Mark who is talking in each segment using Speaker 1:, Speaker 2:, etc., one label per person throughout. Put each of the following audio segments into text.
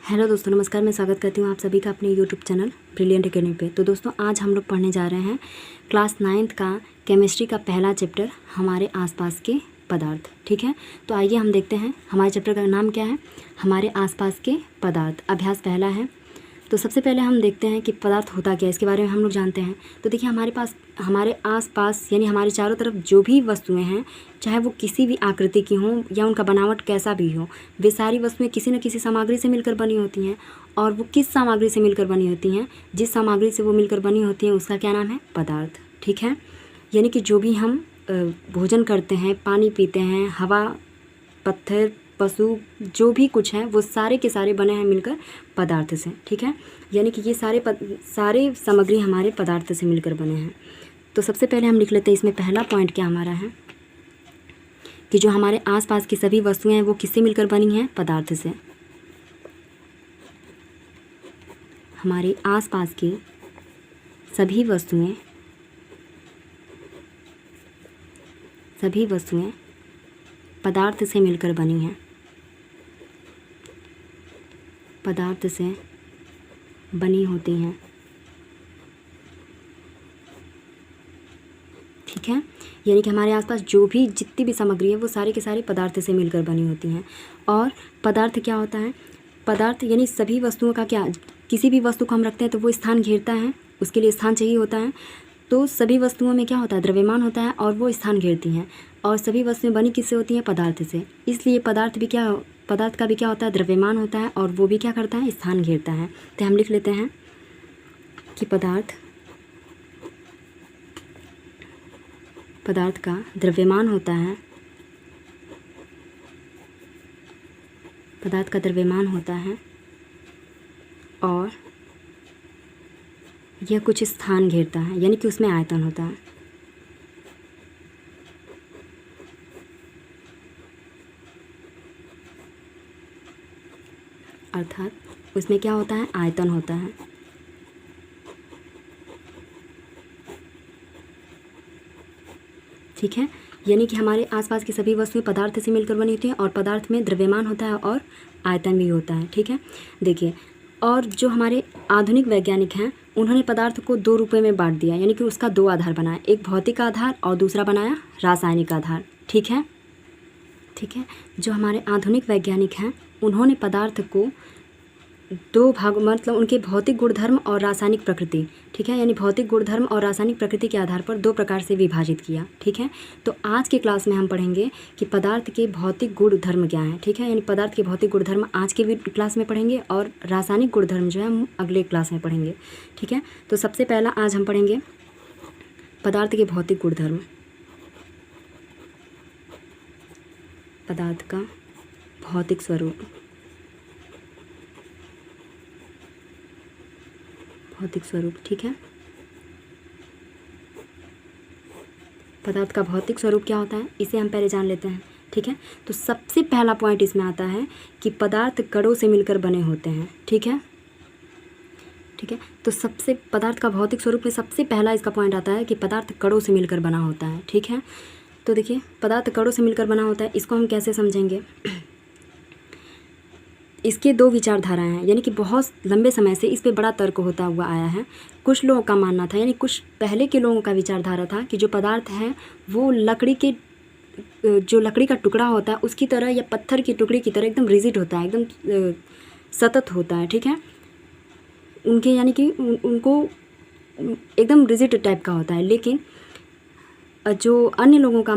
Speaker 1: Hello दोस्तों, नमस्कार। मैं स्वागत करती हूँ आप सभी का अपने यूट्यूब चैनल ब्रिलियंट एकेडमी पे। तो दोस्तों, आज हम लोग पढ़ने जा रहे हैं क्लास 9th का केमिस्ट्री का पहला चैप्टर, हमारे आसपास के पदार्थ। ठीक है, तो आइए हम देखते हैं हमारे चैप्टर का नाम क्या है। हमारे आसपास के पदार्थ, अभ्यास पहला है। तो सबसे पहले हम देखते हैं कि पदार्थ होता क्या है, इसके बारे में हम लोग जानते हैं। तो देखिए, हमारे आसपास यानी हमारे चारों तरफ जो भी वस्तुएं हैं, चाहे वो किसी भी आकृति की हों या उनका बनावट कैसा भी हो, वे सारी वस्तुएं किसी न किसी सामग्री से मिलकर बनी होती हैं। और वो किस सामग्री से मिलकर बनी होती हैं, जिस सामग्री से वो मिलकर बनी होती हैं उसका क्या नाम है? पदार्थ। ठीक है, यानी कि जो भी हम भोजन करते हैं, पानी पीते हैं, हवा, पत्थर, पशु, जो भी कुछ है वो सारे के सारे बने हैं मिलकर पदार्थ से। ठीक है, यानी कि ये सारे सामग्री हमारे पदार्थ से मिलकर बने हैं। तो सबसे पहले हम लिख लेते हैं इसमें पहला पॉइंट क्या हमारा है कि जो हमारे आसपास की सभी वस्तुएं हैं वो किससे मिलकर बनी हैं? पदार्थ से। हमारे आसपास की सभी वस्तुएं पदार्थ से मिलकर बनी हैं, पदार्थ से बनी होती हैं। ठीक है, यानी कि हमारे आसपास जितनी भी सामग्री है वो सारे के सारे पदार्थ से मिलकर बनी होती हैं। और पदार्थ क्या होता है? पदार्थ यानी सभी वस्तुओं का क्या, किसी भी वस्तु को हम रखते हैं तो वो स्थान घेरता है, उसके लिए स्थान चाहिए होता है। तो सभी वस्तुओं में क्या होता है? द्रव्यमान होता है और वो स्थान घेरती हैं। और सभी वस्तुएं बनी किससे होती हैं? पदार्थ से। इसलिए पदार्थ का भी क्या होता है? द्रव्यमान होता है और वो भी क्या करता है? स्थान घेरता है। तो हम लिख लेते हैं कि पदार्थ का द्रव्यमान होता है, पदार्थ का द्रव्यमान होता है और यह कुछ स्थान घेरता है, यानी कि उसमें आयतन होता है। अर्थात उसमें क्या होता है? आयतन होता है। ठीक है, यानी कि हमारे आसपास की सभी वस्तुएं पदार्थ से मिलकर बनी होती हैं और पदार्थ में द्रव्यमान होता है और आयतन भी होता है। ठीक है, देखिए, और जो हमारे आधुनिक वैज्ञानिक हैं उन्होंने पदार्थ को दो रूपों में बांट दिया, यानी कि उसका दो आधार बनाया, एक भौतिक आधार और दूसरा बनाया रासायनिक आधार। ठीक है, जो हमारे आधुनिक वैज्ञानिक हैं उन्होंने पदार्थ को दो भाग, मतलब उनके भौतिक गुणधर्म और रासायनिक प्रकृति। ठीक है, यानी भौतिक गुणधर्म और रासायनिक प्रकृति के आधार पर दो प्रकार से विभाजित किया। ठीक है, तो आज के क्लास में हम पढ़ेंगे कि पदार्थ के भौतिक गुणधर्म क्या हैं। ठीक है, यानी पदार्थ के भौतिक गुणधर्म आज के क्लास में पढ़ेंगे और रासायनिक गुणधर्म जो है हम अगले क्लास में पढ़ेंगे। ठीक है, तो सबसे पहला आज हम पढ़ेंगे पदार्थ के भौतिक गुणधर्म। पदार्थ का भौतिक स्वरूप, ठीक है, पदार्थ का भौतिक स्वरूप क्या होता है इसे हम पहले जान लेते हैं। ठीक है, तो सबसे पहला पॉइंट इसमें आता है कि पदार्थ कणों से मिलकर बने होते हैं। ठीक है, तो पदार्थ का भौतिक स्वरूप में सबसे पहला इसका पॉइंट आता है कि पदार्थ कणों से मिलकर बना होता है। ठीक है, तो देखिए, पदार्थ कणों से मिलकर बना होता है, इसको हम कैसे समझेंगे? इसके दो विचारधाराएं हैं, यानी कि बहुत लंबे समय से इस पे बड़ा तर्क होता हुआ आया है। कुछ लोगों का मानना था, यानी कुछ पहले के लोगों का विचारधारा था कि जो पदार्थ है वो जो लकड़ी का टुकड़ा होता है उसकी तरह या पत्थर की टुकड़ी की तरह एकदम रिजिड होता है, एकदम सतत होता है। ठीक है, उनके यानी कि उनको एकदम रिजिड टाइप का होता है। लेकिन जो अन्य लोगों का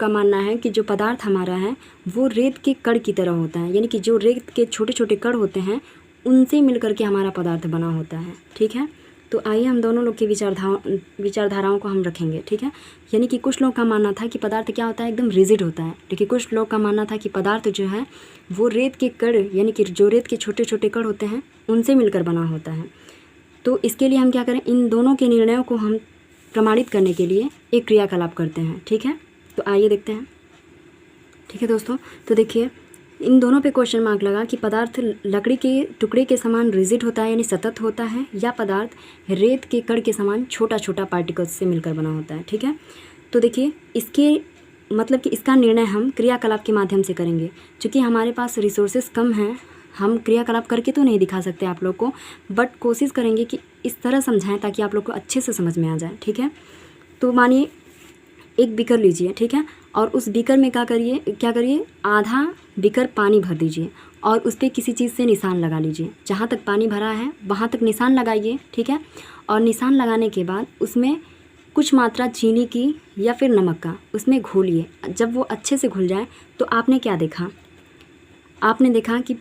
Speaker 1: मानना है कि जो पदार्थ हमारा है वो रेत के कण की तरह होता है, यानी कि जो रेत के छोटे छोटे कण होते हैं उनसे मिलकर के हमारा पदार्थ बना होता है। ठीक है, तो आइए हम दोनों लोग की विचारधाराओं को हम रखेंगे। ठीक है, यानी कि कुछ लोगों का मानना था कि पदार्थ क्या होता है? एकदम रिजिड होता है। लेकिन कुछ लोग का मानना था कि पदार्थ जो है वो रेत के कण, यानी कि जो रेत के छोटे छोटे कण होते हैं उनसे मिलकर बना होता है। तो इसके लिए हम क्या करें? इन दोनों के निर्णयों को हम प्रमाणित करने के लिए एक क्रियाकलाप करते हैं। ठीक है, तो आइए देखते हैं। ठीक है दोस्तों, तो देखिए, इन दोनों पे क्वेश्चन मार्क लगा कि पदार्थ लकड़ी के टुकड़े के समान रिजिड होता है, यानी सतत होता है, या पदार्थ रेत के कण के समान छोटा छोटा पार्टिकल्स से मिलकर बना होता है। ठीक है, तो देखिए, इसके मतलब कि इसका निर्णय हम क्रियाकलाप के माध्यम से करेंगे। चूँकि हमारे पास रिसोर्सेज कम हैं, हम क्रियाकलाप करके तो नहीं दिखा सकते आप लोग को, बट कोशिश करेंगे कि इस तरह समझाएं ताकि आप लोग को अच्छे से समझ में आ जाए, ठीक है। तो मानिए एक बीकर लीजिए, ठीक है, और उस बीकर में क्या करिए, आधा बीकर पानी भर दीजिए और उस पर किसी चीज़ से निशान लगा लीजिए। जहाँ तक पानी भरा है वहाँ तक निशान लगाइए, ठीक है। और निशान लगाने के बाद उसमें कुछ मात्रा चीनी की या फिर नमक का उसमें घोलिए। जब वो अच्छे से घुल जाए तो आपने क्या देखा, आपने देखा कि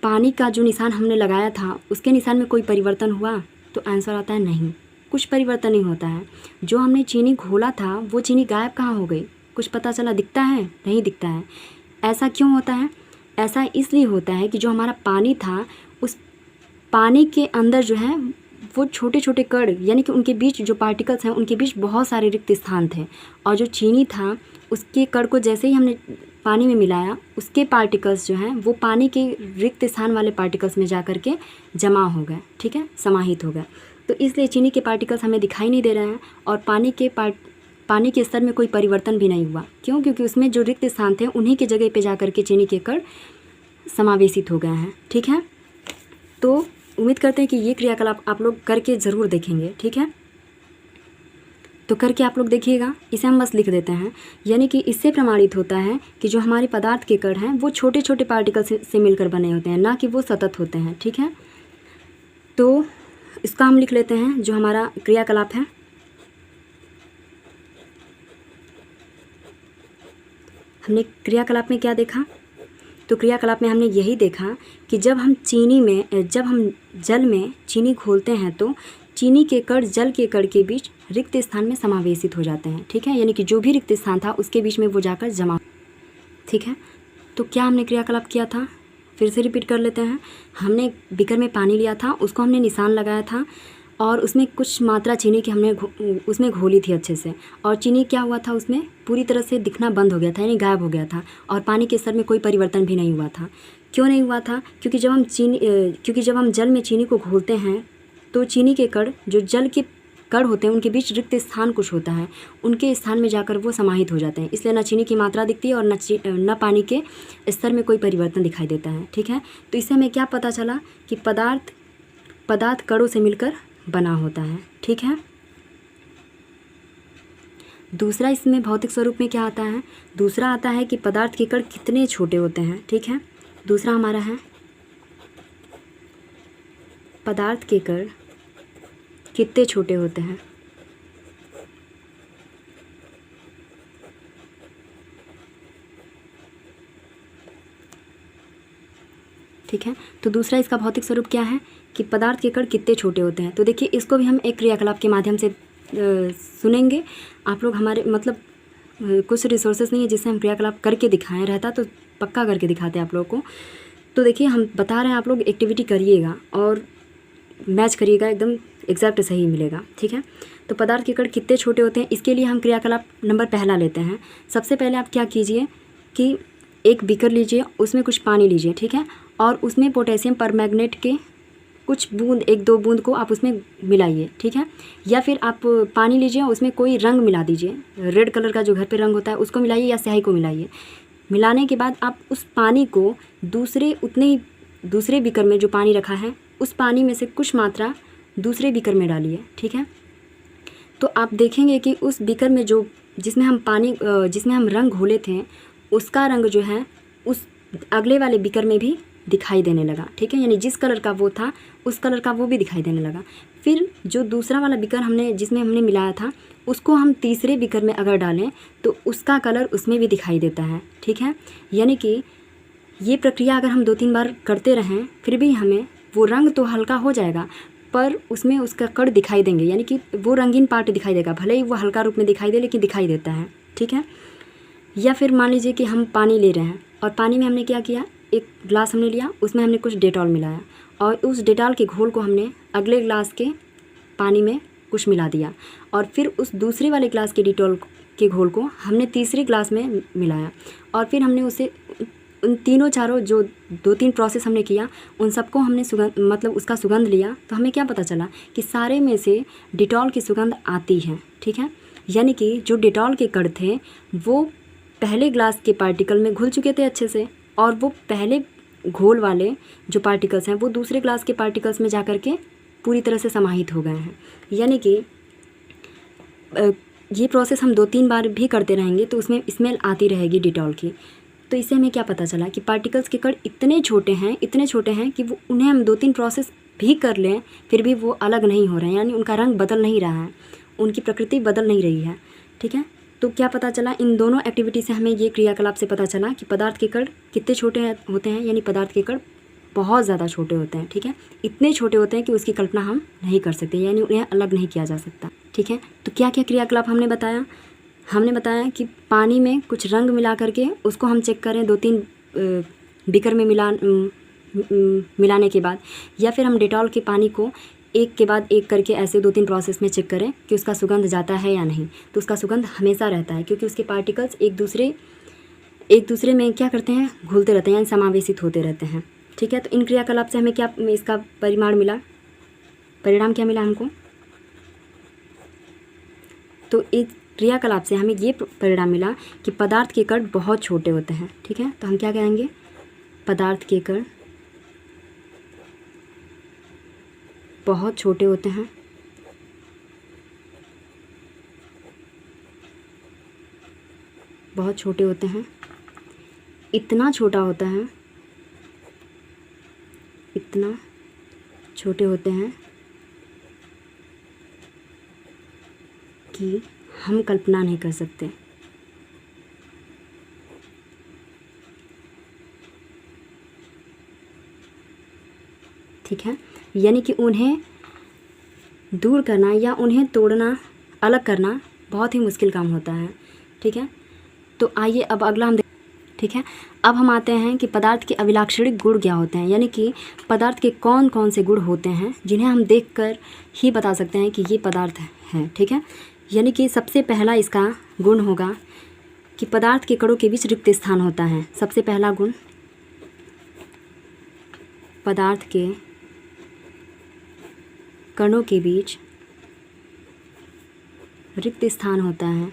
Speaker 1: पानी का जो निशान हमने लगाया था उसके निशान में कोई परिवर्तन हुआ? तो आंसर आता है नहीं, कुछ परिवर्तन नहीं होता है। जो हमने चीनी घोला था वो चीनी गायब कहाँ हो गई? कुछ पता चला? दिखता है? नहीं दिखता है। ऐसा क्यों होता है? ऐसा इसलिए होता है कि जो हमारा पानी था उस पानी के अंदर जो है वो छोटे छोटे कण, यानी कि उनके बीच जो पार्टिकल्स हैं उनके बीच बहुत सारे रिक्त स्थान थे, और जो चीनी था उसके कण को जैसे ही हमने पानी में मिलाया उसके पार्टिकल्स जो हैं वो पानी के रिक्त स्थान वाले पार्टिकल्स में जा कर के जमा हो गए, ठीक है, समाहित हो गए। तो इसलिए चीनी के पार्टिकल्स हमें दिखाई नहीं दे रहे हैं और पानी के स्तर में कोई परिवर्तन भी नहीं हुआ। क्यों? क्योंकि उसमें जो रिक्त स्थान थे उन्हीं की जगह पे जा कर के चीनी के कण समावेशित हो गए हैं, ठीक है। तो उम्मीद करते हैं कि ये क्रियाकलाप आप लोग करके ज़रूर देखेंगे, ठीक है। तो करके आप लोग देखिएगा। इसे हम बस लिख देते हैं, यानी कि इससे प्रमाणित होता है कि जो हमारे पदार्थ के कण हैं वो छोटे छोटे पार्टिकल से मिलकर बने होते हैं, ना कि वो सतत होते हैं, ठीक है। तो इसका हम लिख लेते हैं जो हमारा क्रियाकलाप है। हमने क्रियाकलाप में क्या देखा? तो क्रियाकलाप में हमने यही देखा कि जब हम जल में चीनी घोलते हैं तो चीनी के कण जल के कण के बीच रिक्त स्थान में समावेशित हो जाते हैं, ठीक है, यानी कि जो भी रिक्त स्थान था उसके बीच में वो जाकर जमा, ठीक है। तो क्या हमने क्रियाकलाप किया था? फिर से रिपीट कर लेते हैं। हमने बीकर में पानी लिया था, उसको हमने निशान लगाया था और उसमें कुछ मात्रा चीनी की हमने उसमें घोली थी अच्छे से, और चीनी क्या हुआ था, उसमें पूरी तरह से दिखना बंद हो गया था, यानी गायब हो गया था, और पानी के स्तर में कोई परिवर्तन भी नहीं हुआ था। क्यों नहीं हुआ था? क्योंकि जब हम जल में चीनी को घोलते हैं तो चीनी के कण, जो जल के कण होते हैं उनके बीच रिक्त स्थान कुछ होता है, उनके स्थान में जाकर वो समाहित हो जाते हैं, इसलिए न चीनी की मात्रा दिखती है और न पानी के स्तर में कोई परिवर्तन दिखाई देता है, ठीक है। तो इससे हमें क्या पता चला कि पदार्थ कणों से मिलकर बना होता है, ठीक है। दूसरा इसमें भौतिक स्वरूप में क्या आता है? दूसरा आता है कि पदार्थ के कण कितने छोटे होते हैं, ठीक है। दूसरा हमारा है पदार्थ के कण कितने छोटे होते हैं। ठीक है, तो दूसरा इसका भौतिक स्वरूप क्या है कि पदार्थ के कण कितने छोटे होते हैं। तो देखिए इसको भी हम एक क्रियाकलाप के माध्यम से सुनेंगे। आप लोग हमारे कुछ रिसोर्सेज नहीं है जिससे हम क्रियाकलाप करके दिखाएं, रहता तो पक्का करके दिखाते हैं आप लोगों को। तो देखिए हम बता रहे हैं, आप लोग एक्टिविटी करिएगा और मैच करिएगा, एकदम एग्जैक्ट सही मिलेगा, ठीक है। तो पदार्थ के कण कितने छोटे होते हैं, इसके लिए हम क्रियाकलाप नंबर पहला लेते हैं। सबसे पहले आप क्या कीजिए कि एक बीकर लीजिए, उसमें कुछ पानी लीजिए, ठीक है, और उसमें पोटेशियम परमैंगनेट के कुछ बूंद, 1-2 बूंद को आप उसमें मिलाइए, ठीक है। या फिर आप पानी लीजिए, उसमें कोई रंग मिला दीजिए, रेड कलर का जो घर पे रंग होता है उसको मिलाइए या स्याही को मिलाइए। मिलाने के बाद आप उस पानी को दूसरे बीकर में जो पानी रखा है उस पानी में से कुछ मात्रा दूसरे बीकर में डालिए, ठीक है। तो आप देखेंगे कि उस बीकर में जिसमें हम रंग घोले थे उसका रंग जो है उस अगले वाले बीकर में भी दिखाई देने लगा, ठीक है, यानी जिस कलर का वो था उस कलर का वो भी दिखाई देने लगा। फिर जो दूसरा वाला बीकर जिसमें हमने मिलाया था उसको हम तीसरे बीकर में अगर डालें तो उसका कलर उसमें भी दिखाई देता है, ठीक है। यानी कि ये प्रक्रिया अगर हम 2-3 बार करते रहें फिर भी हमें वो रंग तो हल्का हो जाएगा पर उसमें उसका कण दिखाई देंगे, यानी कि वो रंगीन पार्ट दिखाई देगा, भले ही वो हल्का रूप में दिखाई दे लेकिन दिखाई देता है, ठीक है। या फिर मान लीजिए कि हम पानी ले रहे हैं और पानी में हमने क्या किया, एक गिलास हमने लिया, उसमें हमने कुछ डेटॉल मिलाया और उस डेटॉल के घोल को हमने अगले गिलास के पानी में कुछ मिला दिया और फिर उस दूसरे वाले गिलास के डेटॉल के घोल को हमने तीसरे गिलास में मिलाया और फिर हमने उसे उन तीनों चारों जो 2-3 प्रोसेस हमने किया उन सबको हमने उसका सुगंध लिया। तो हमें क्या पता चला कि सारे में से डेटॉल की सुगंध आती है, ठीक है। यानी कि जो डेटॉल के कण थे वो पहले ग्लास के पार्टिकल में घुल चुके थे अच्छे से और वो पहले घोल वाले जो पार्टिकल्स हैं वो दूसरे क्लास के पार्टिकल्स में जा कर के पूरी तरह से समाहित हो गए हैं। यानी कि ये प्रोसेस हम 2-3 बार भी करते रहेंगे तो उसमें स्मेल आती रहेगी डिटॉल की। तो इससे हमें क्या पता चला कि पार्टिकल्स के कण इतने छोटे हैं कि वो उन्हें हम 2-3 प्रोसेस भी कर लें फिर भी वो अलग नहीं हो रहे हैं, यानी उनका रंग बदल नहीं रहा है, उनकी प्रकृति बदल नहीं रही है। ठीक है, तो क्या पता चला इन दोनों एक्टिविटी से हमें ये क्रियाकलाप से पता चला कि पदार्थ के कण कितने छोटे होते हैं, यानी पदार्थ के कण बहुत ज़्यादा छोटे होते हैं। ठीक है, इतने छोटे होते हैं कि उसकी कल्पना हम नहीं कर सकते, यानी उन्हें अलग नहीं किया जा सकता। ठीक है, तो क्या क्या क्रियाकलाप हमने बताया? हमने बताया कि पानी में कुछ रंग मिला करके उसको हम चेक करें 2-3 बीकर में मिलाने के बाद, या फिर हम डेटॉल के पानी को एक के बाद एक करके ऐसे 2-3 प्रोसेस में चेक करें कि उसका सुगंध जाता है या नहीं। तो उसका सुगंध हमेशा रहता है, क्योंकि उसके पार्टिकल्स एक दूसरे में क्या करते हैं, घुलते रहते हैं, यानी समावेशित होते रहते हैं। ठीक है, तो इन क्रियाकलाप से हमें क्या इसका परिणाम क्या मिला हमको? तो इस क्रियाकलाप से हमें ये परिणाम मिला कि पदार्थ के कण बहुत छोटे होते हैं। ठीक है, तो हम क्या कहेंगे? पदार्थ के कण बहुत छोटे होते हैं। बहुत छोटे होते हैं, इतना छोटा होता है, इतना छोटे होते हैं कि हम कल्पना नहीं कर सकते। ठीक है, यानी कि उन्हें दूर करना या उन्हें तोड़ना, अलग करना बहुत ही मुश्किल काम होता है। ठीक है, तो आइए अब अगला हम ठीक है, अब हम आते हैं कि पदार्थ के अभिलाक्षणिक गुण क्या होते हैं, यानी कि पदार्थ के कौन कौन से गुण होते हैं जिन्हें हम देखकर ही बता सकते हैं कि ये पदार्थ है। ठीक है, यानी कि सबसे पहला इसका गुण होगा कि पदार्थ के कणों के बीच रिक्त स्थान होता है। सबसे पहला गुण, पदार्थ के कणों के बीच रिक्त स्थान होता है।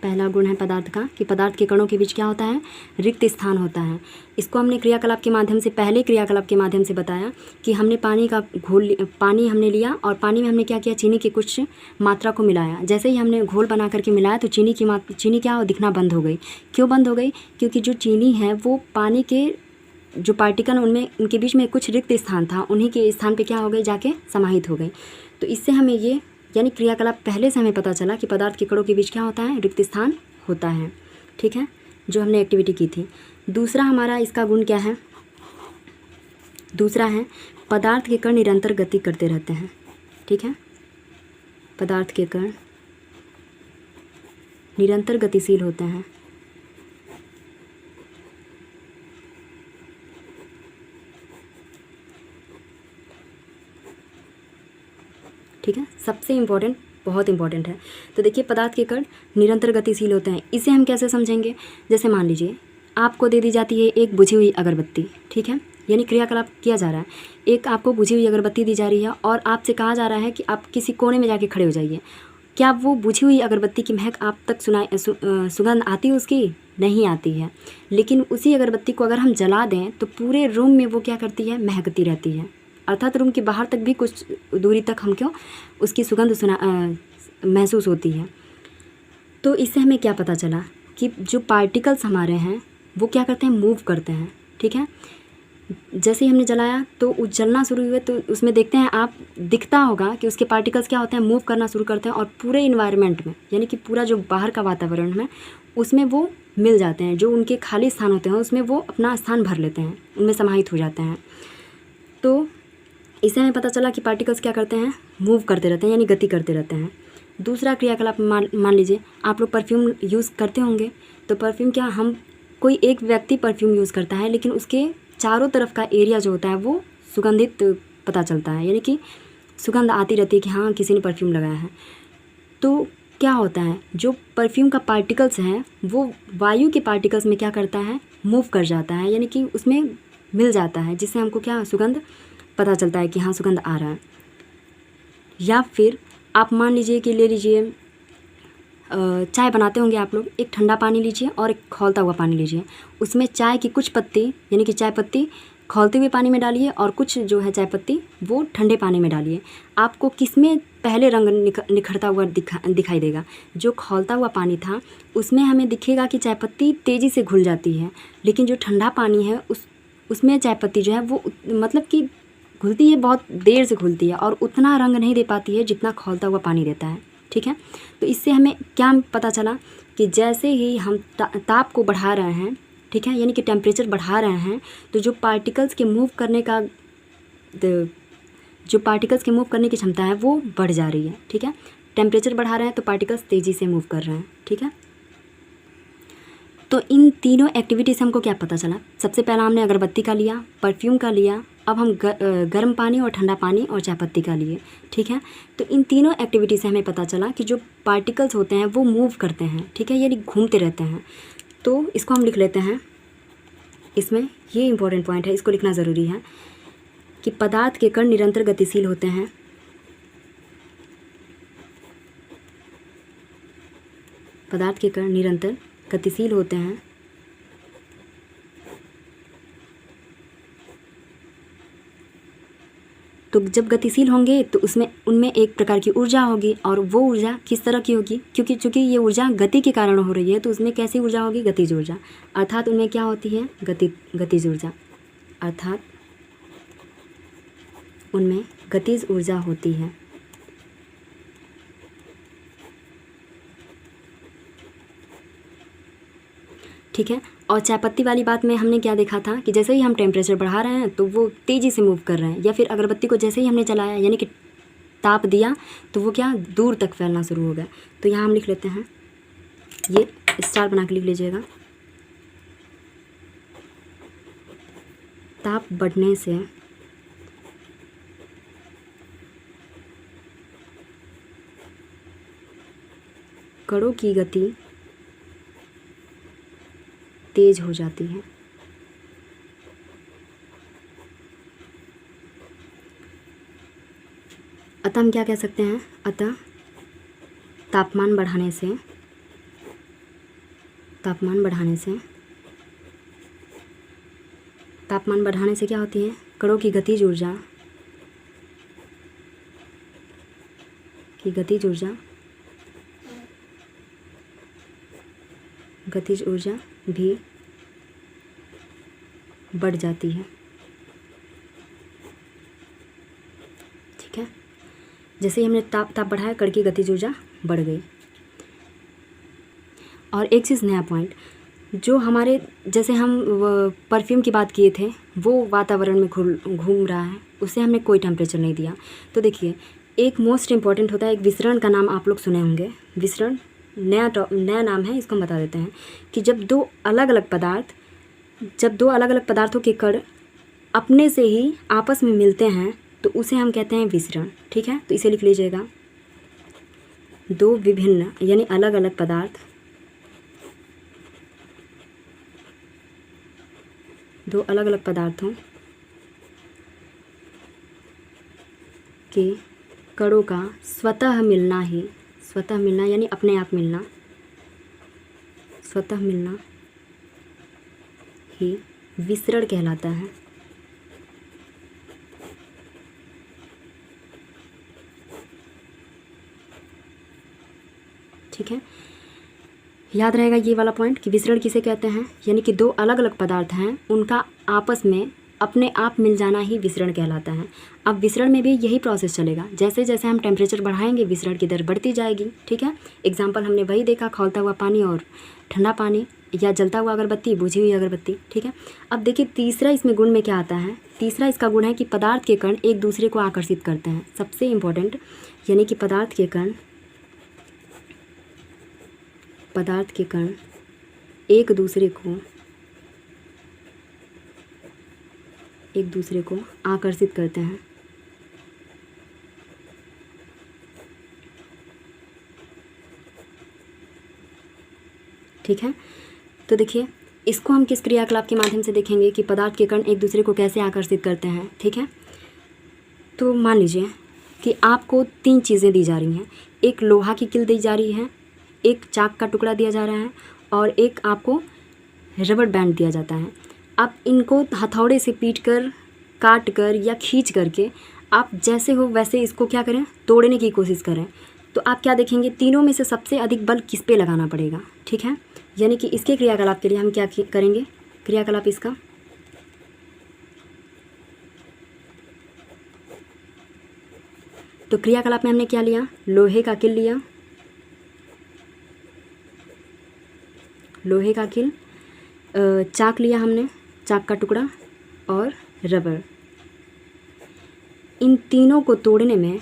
Speaker 1: पहला गुण है पदार्थ का कि पदार्थ के कणों के बीच क्या होता है, रिक्त स्थान होता है। इसको हमने क्रियाकलाप के माध्यम से, पहले क्रियाकलाप के माध्यम से बताया कि हमने पानी हमने लिया और पानी में हमने क्या किया, चीनी की कुछ मात्रा को मिलाया। जैसे ही हमने घोल बना करके मिलाया तो चीनी क्या दिखना बंद हो गई। क्यों बंद हो गई? क्योंकि जो चीनी है वो पानी के जो पार्टिकल उनमें, उनके बीच में कुछ रिक्त स्थान था, उन्हीं के स्थान पे क्या हो गई, जाके समाहित हो गई। तो इससे हमें ये, यानी क्रियाकलाप पहले से हमें पता चला कि पदार्थ के कणों के बीच क्या होता है, रिक्त स्थान होता है। ठीक है, जो हमने एक्टिविटी की थी। दूसरा हमारा इसका गुण क्या है? दूसरा है पदार्थ के कण निरंतर गति करते रहते हैं। ठीक है, पदार्थ के कण निरंतर गतिशील होते हैं। ठीक है, सबसे इम्पॉर्टेंट, बहुत इम्पॉर्टेंट है। तो देखिए, पदार्थ के कण निरंतर गतिशील होते हैं। इसे हम कैसे समझेंगे? जैसे मान लीजिए आपको दे दी जाती है एक बुझी हुई अगरबत्ती। ठीक है, यानी क्रियाकलाप किया जा रहा है, एक आपको बुझी हुई अगरबत्ती दी जा रही है और आपसे कहा जा रहा है कि आप किसी कोने में जाके खड़े हो जाइए। क्या वो बुझी हुई अगरबत्ती की महक आप तक सुगंध आती है? उसकी नहीं आती है। लेकिन उसी अगरबत्ती को अगर हम जला दें तो पूरे रूम में वो क्या करती है, महकती रहती है। अर्थात रूम के बाहर तक भी कुछ दूरी तक हम उसकी सुगंध महसूस होती है। तो इससे हमें क्या पता चला कि जो पार्टिकल्स हमारे हैं वो क्या करते हैं, मूव करते हैं। ठीक है, जैसे ही हमने जलाया तो जलना शुरू हुए तो उसमें देखते हैं आप, दिखता होगा कि उसके पार्टिकल्स क्या होते हैं, मूव करना शुरू करते हैं और पूरे इन्वायरमेंट में, यानी कि पूरा जो बाहर का वातावरण है उसमें वो मिल जाते हैं। जो उनके खाली स्थान होते हैं उसमें वो अपना स्थान भर लेते हैं, उनमें समाहित हो जाते हैं। तो इससे हमें पता चला कि पार्टिकल्स क्या करते हैं, मूव करते रहते हैं, यानी गति करते रहते हैं। दूसरा क्रियाकलाप, मान लीजिए आप लोग परफ्यूम यूज़ करते होंगे। तो परफ्यूम क्या, हम कोई एक व्यक्ति परफ्यूम यूज़ करता है लेकिन उसके चारों तरफ का एरिया जो होता है वो सुगंधित पता चलता है, यानी कि सुगंध आती रहती है कि हाँ किसी ने परफ्यूम लगाया है। तो क्या होता है, जो परफ्यूम का पार्टिकल्स हैं वो वायु के पार्टिकल्स में क्या करता है, मूव कर जाता है, यानी कि उसमें मिल जाता है, जिससे हमको क्या, सुगंध पता चलता है कि हाँ सुगंध आ रहा है। या फिर आप मान लीजिए कि ले लीजिए चाय बनाते होंगे आप लोग, एक ठंडा पानी लीजिए और एक खौलता हुआ पानी लीजिए, उसमें चाय की कुछ पत्ती यानी कि चाय पत्ती खौलते हुए पानी में डालिए और कुछ जो है चाय पत्ती वो ठंडे पानी में डालिए। आपको किस में पहले रंग निखरता हुआ दिखाई देगा? जो खौलता हुआ पानी था उसमें हमें दिखेगा कि चाय पत्ती तेज़ी से घुल जाती है, लेकिन जो ठंडा पानी है उसमें चाय पत्ती जो है वो मतलब कि घुलती है, बहुत देर से घुलती है और उतना रंग नहीं दे पाती है जितना खौलता हुआ पानी देता है। ठीक है, तो इससे हमें क्या पता चला कि जैसे ही हम ताप को बढ़ा रहे हैं, ठीक है, यानी कि टेम्परेचर बढ़ा रहे हैं, तो जो पार्टिकल्स के मूव करने की क्षमता है वो बढ़ जा रही है। ठीक है, टेम्परेचर बढ़ा रहे हैं तो पार्टिकल्स तेज़ी से मूव कर रहे हैं। ठीक है, तो इन तीनों एक्टिविटी से हमको क्या पता चला? सबसे पहला हमने अगरबत्ती का लिया, परफ्यूम का लिया, अब हम गर्म पानी और ठंडा पानी और चाय पत्ती का लिए। ठीक है, तो इन तीनों एक्टिविटी से हमें पता चला कि जो पार्टिकल्स होते हैं वो मूव करते हैं। ठीक है, यानी घूमते रहते हैं। तो इसको हम लिख लेते हैं, इसमें ये इंपॉर्टेंट पॉइंट है, इसको लिखना ज़रूरी है कि पदार्थ के कण निरंतर गतिशील होते हैं। पदार्थ के कण निरंतर गतिशील होते हैं। तो जब गतिशील होंगे तो उनमें एक प्रकार की ऊर्जा होगी, और वो ऊर्जा किस तरह की होगी? क्योंकि चूँकि ये ऊर्जा गति के कारण हो रही है तो उसमें कैसी ऊर्जा होगी? गतिज ऊर्जा। अर्थात उनमें क्या होती है? गतिज ऊर्जा। अर्थात उनमें गतिज ऊर्जा होती है। ठीक है, और चाय पत्ती वाली बात में हमने क्या देखा था कि जैसे ही हम टेम्परेचर बढ़ा रहे हैं तो वो तेज़ी से मूव कर रहे हैं, या फिर अगरबत्ती को जैसे ही हमने जलाया यानी कि ताप दिया तो वो क्या दूर तक फैलना शुरू हो गया। तो यहाँ हम लिख लेते हैं, ये स्टार बना के लिख लीजिएगा। ताप बढ़ने से कणों की गति तेज हो जाती है। अतः हम क्या कह सकते हैं? अतः तापमान बढ़ाने से क्या होती है? कणों की गतिज ऊर्जा भी बढ़ जाती है। ठीक है, जैसे ही हमने ताप बढ़ाया कण की गतिज ऊर्जा बढ़ गई। और एक चीज़ नया पॉइंट, जो हमारे जैसे हम परफ्यूम की बात किए थे वो वातावरण में घूम रहा है, उसे हमने कोई टेम्परेचर नहीं दिया। तो देखिए, एक मोस्ट इम्पॉर्टेंट होता है, एक विसरण का नाम आप लोग सुने होंगे। विसरण नया नाम है, इसको हम बता देते हैं कि जब दो अलग अलग पदार्थों के कण अपने से ही आपस में मिलते हैं तो उसे हम कहते हैं विसरण। ठीक है, तो इसे लिख लीजिएगा, दो विभिन्न यानी अलग अलग पदार्थों के कणों का स्वतः मिलना यानी अपने आप मिलना, स्वतः मिलना ही विसरण कहलाता है। ठीक है, याद रहेगा ये वाला पॉइंट कि विसरण किसे कहते हैं, यानी कि दो अलग अलग पदार्थ हैं उनका आपस में अपने आप मिल जाना ही विसरण कहलाता है। अब विसरण में भी यही प्रोसेस चलेगा, जैसे जैसे हम टेम्परेचर बढ़ाएंगे विसरण की दर बढ़ती जाएगी। ठीक है, एग्जाम्पल हमने वही देखा, खौलता हुआ पानी और ठंडा पानी, या जलता हुआ अगरबत्ती, बुझी हुई अगरबत्ती। ठीक है, अब देखिए तीसरा इसमें गुण में क्या आता है? तीसरा इसका गुण है कि पदार्थ के कण एक दूसरे को आकर्षित करते हैं। सबसे इम्पोर्टेंट, यानी कि पदार्थ के कण एक दूसरे को आकर्षित करते हैं। ठीक है, तो देखिए इसको हम किस क्रियाकलाप के माध्यम से देखेंगे कि पदार्थ के कण एक दूसरे को कैसे आकर्षित करते हैं। ठीक है, तो मान लीजिए कि आपको 3 चीज़ें दी जा रही हैं। एक लोहा की कील दी जा रही है, एक चाक का टुकड़ा दिया जा रहा है और एक आपको रबर बैंड दिया जाता है। आप इनको हथौड़े से पीट कर, काट कर या खींच करके आप जैसे हो वैसे इसको क्या करें, तोड़ने की कोशिश करें। तो आप क्या देखेंगे, तीनों में से सबसे अधिक बल किस पे लगाना पड़ेगा, ठीक है। यानी कि इसके क्रियाकलाप के लिए हम क्या करेंगे, क्रियाकलाप इसका तो क्रियाकलाप में हमने क्या लिया, लोहे का किल लिया, लोहे का किल, चाक लिया हमने, चाक का टुकड़ा और रबर। इन तीनों को तोड़ने में,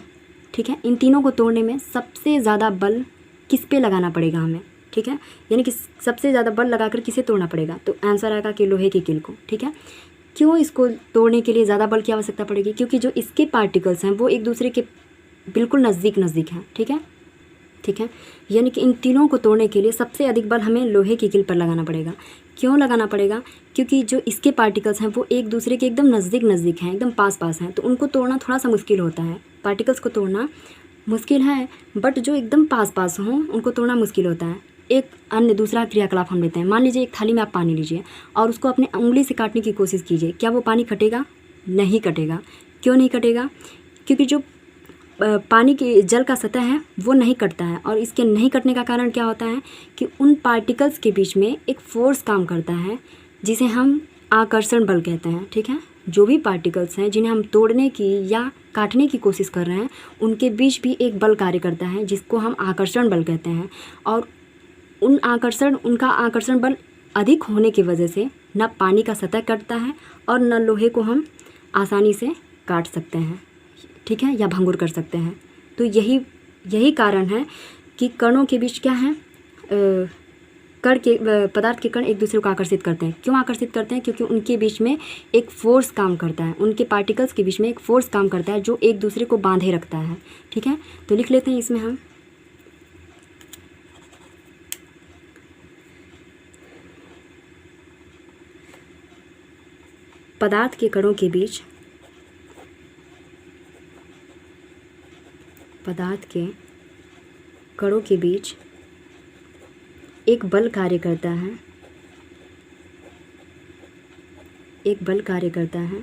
Speaker 1: ठीक है, इन तीनों को तोड़ने में सबसे ज़्यादा बल किस पे लगाना पड़ेगा हमें, ठीक है। यानी कि सबसे ज़्यादा बल लगाकर किसे तोड़ना पड़ेगा, तो आंसर आएगा कि लोहे की किल को, ठीक है। क्यों इसको तोड़ने के लिए ज़्यादा बल की आवश्यकता पड़ेगी, क्योंकि जो इसके पार्टिकल्स हैं वो एक दूसरे के बिल्कुल नज़दीक हैं, ठीक है, ठीक है। यानी कि इन तीनों को तोड़ने के लिए सबसे अधिक बल हमें लोहे की किल पर लगाना पड़ेगा। क्यों लगाना पड़ेगा, क्योंकि जो इसके पार्टिकल्स हैं वो एक दूसरे के एकदम नज़दीक हैं, एकदम पास हैं, तो उनको तोड़ना थोड़ा सा मुश्किल होता है। पार्टिकल्स को तोड़ना मुश्किल है, बट जो एकदम पास हों उनको तोड़ना मुश्किल होता है। एक अन्य दूसरा क्रियाकलाप हम लेते हैं। मान लीजिए एक थाली में आप पानी लीजिए और उसको अपने उंगली से काटने की कोशिश कीजिए, क्या वो पानी कटेगा, नहीं कटेगा। क्यों नहीं कटेगा, क्योंकि जो पानी के जल का सतह है वो नहीं कटता है, और इसके नहीं कटने का कारण क्या होता है कि उन पार्टिकल्स के बीच में एक फोर्स काम करता है जिसे हम आकर्षण बल कहते हैं, ठीक है। जो भी पार्टिकल्स हैं जिन्हें हम तोड़ने की या काटने की कोशिश कर रहे हैं उनके बीच भी एक बल कार्य करता है जिसको हम आकर्षण बल कहते हैं, और उनका आकर्षण बल अधिक होने की वजह से न पानी का सतह कटता है और न लोहे को हम आसानी से काट सकते हैं, ठीक है, या भंगुर कर सकते हैं। तो यही कारण है कि कणों के बीच क्या है, पदार्थ के कण एक दूसरे को आकर्षित करते हैं। क्यों आकर्षित करते हैं, क्योंकि उनके बीच में एक फोर्स काम करता है, उनके पार्टिकल्स के बीच में एक फोर्स काम करता है जो एक दूसरे को बांधे रखता है, ठीक है। तो लिख लेते हैं इसमें हम पदार्थ के कणों के बीच एक बल कार्य करता है, एक बल कार्य करता है।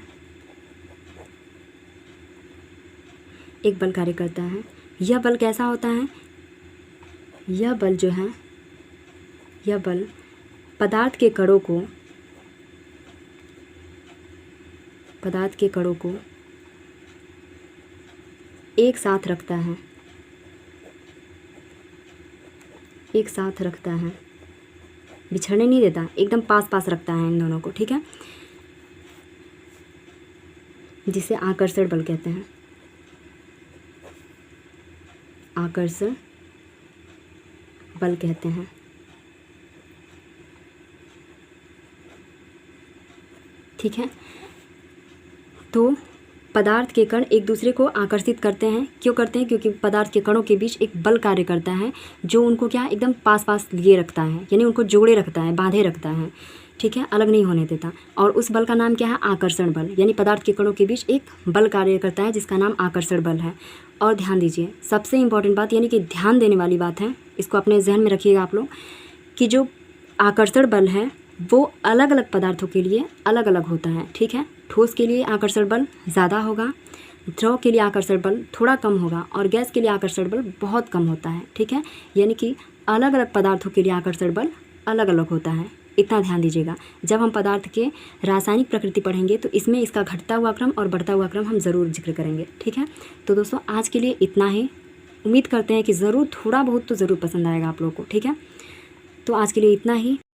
Speaker 1: यह बल कैसा होता है, यह बल जो है, यह बल पदार्थ के कणों को एक साथ रखता है, बिछड़ने नहीं देता, एकदम पास रखता है इन दोनों को, ठीक है, जिसे आकर्षण बल कहते हैं, आकर्षण बल कहते हैं, ठीक है। तो पदार्थ के कण एक दूसरे को आकर्षित करते हैं, क्यों करते हैं, क्योंकि पदार्थ के कणों के बीच एक बल कार्य करता है जो उनको क्या एकदम पास लिए रखता है, यानी उनको जोड़े रखता है, बांधे रखता है, ठीक है, अलग नहीं होने देता। और उस बल का नाम क्या है, आकर्षण बल, यानी पदार्थ के कणों के बीच एक बल कार्य करता है जिसका नाम आकर्षण बल है। और ध्यान दीजिए, सबसे इम्पॉर्टेंट बात, यानी कि ध्यान देने वाली बात है, इसको अपने जहन में रखिएगा आप लोग, कि जो आकर्षण बल है वो अलग अलग पदार्थों के लिए अलग अलग होता है, ठीक है। ठोस के लिए आकर्षण बल ज़्यादा होगा, द्रव के लिए आकर्षण बल थोड़ा कम होगा, और गैस के लिए आकर्षण बल बहुत कम होता है, ठीक है। यानी कि अलग अलग पदार्थों के लिए आकर्षण बल अलग अलग होता है, इतना ध्यान दीजिएगा। जब हम पदार्थ के रासायनिक प्रकृति पढ़ेंगे तो इसमें इसका घटता हुआ क्रम और बढ़ता हुआ क्रम हम ज़रूर जिक्र करेंगे, ठीक है। तो दोस्तों आज के लिए इतना ही, उम्मीद करते हैं कि ज़रूर थोड़ा बहुत तो ज़रूर पसंद आएगा आप लोगों को, ठीक है। तो आज के लिए इतना ही।